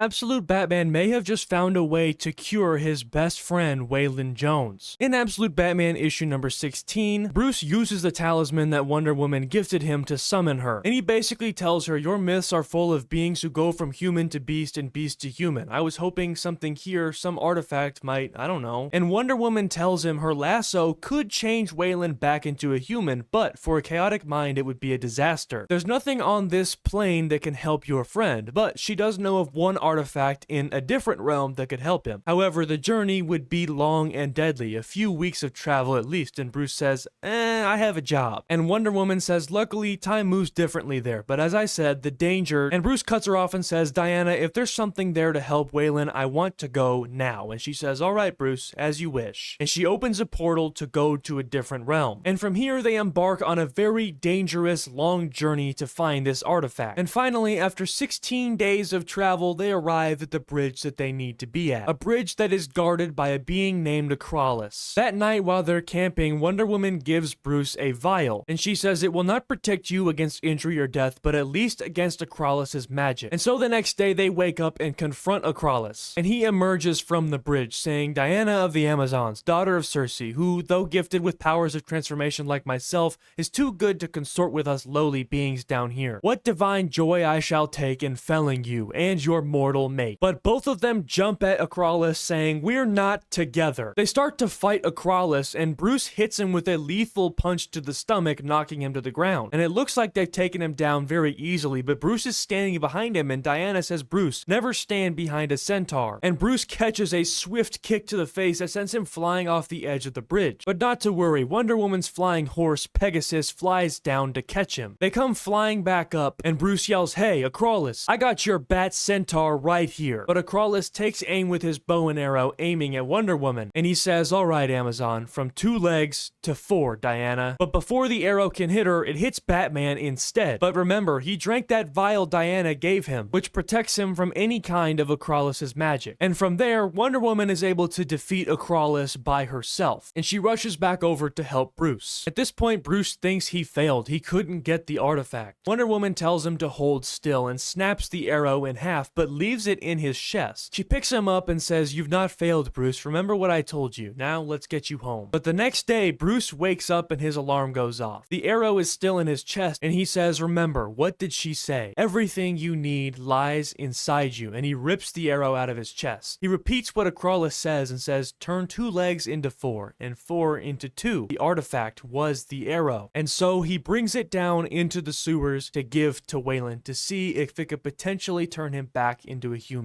Absolute Batman may have just found a way to cure his best friend, Waylon Jones. In Absolute Batman issue number 16, Bruce uses the talisman that Wonder Woman gifted him to summon her, and he basically tells her, your myths are full of beings who go from human to beast and beast to human. I was hoping something here, some artifact might, I don't know. And Wonder Woman tells him her lasso could change Waylon back into a human, but for a chaotic mind it would be a disaster. There's nothing on this plane that can help your friend, but she does know of one artifact in a different realm that could help him. However, the journey would be long and deadly, a few weeks of travel at least, and Bruce says, I have a job. And Wonder Woman says, luckily, time moves differently there, but as I said, the danger, and Bruce cuts her off and says, Diana, if there's something there to help Waylon, I want to go now. And she says, all right, Bruce, as you wish. And she opens a portal to go to a different realm. And from here, they embark on a very dangerous, long journey to find this artifact. And finally, after 16 days of travel, they arrive at the bridge that they need to be at. A bridge that is guarded by a being named Acrolis. That night while they're camping, Wonder Woman gives Bruce a vial, and she says it will not protect you against injury or death, but at least against Acrolis' magic. And so the next day they wake up and confront Acrolis, and he emerges from the bridge saying, Diana of the Amazons, daughter of Circe, who, though gifted with powers of transformation like myself, is too good to consort with us lowly beings down here. What divine joy I shall take in felling you and your mortal mate. But both of them jump at Acrolis saying, we're not together. They start to fight Acrolis and Bruce hits him with a lethal punch to the stomach, knocking him to the ground. And it looks like they've taken him down very easily, but Bruce is standing behind him and Diana says, Bruce, never stand behind a centaur. And Bruce catches a swift kick to the face that sends him flying off the edge of the bridge. But not to worry, Wonder Woman's flying horse, Pegasus, flies down to catch him. They come flying back up and Bruce yells, hey, Acrolis, I got your bat centaur right here. But Acrolis takes aim with his bow and arrow, aiming at Wonder Woman. And he says, all right, Amazon, from 2 legs to 4, Diana. But before the arrow can hit her, it hits Batman instead. But remember, he drank that vial Diana gave him, which protects him from any kind of Acrolis' magic. And from there, Wonder Woman is able to defeat Acrolis by herself, and she rushes back over to help Bruce. At this point, Bruce thinks he failed. He couldn't get the artifact. Wonder Woman tells him to hold still and snaps the arrow in half, but leaves it in his chest. She picks him up and says, you've not failed, Bruce. Remember what I told you. Now let's get you home. But the next day, Bruce wakes up and his alarm goes off. The arrow is still in his chest, and he says, remember, what did she say? Everything you need lies inside you. And he rips the arrow out of his chest. He repeats what Acrolis says and says, turn 2 legs into 4 and 4 into 2. The artifact was the arrow. And so he brings it down into the sewers to give to Waylon to see if it could potentially turn him back into a human.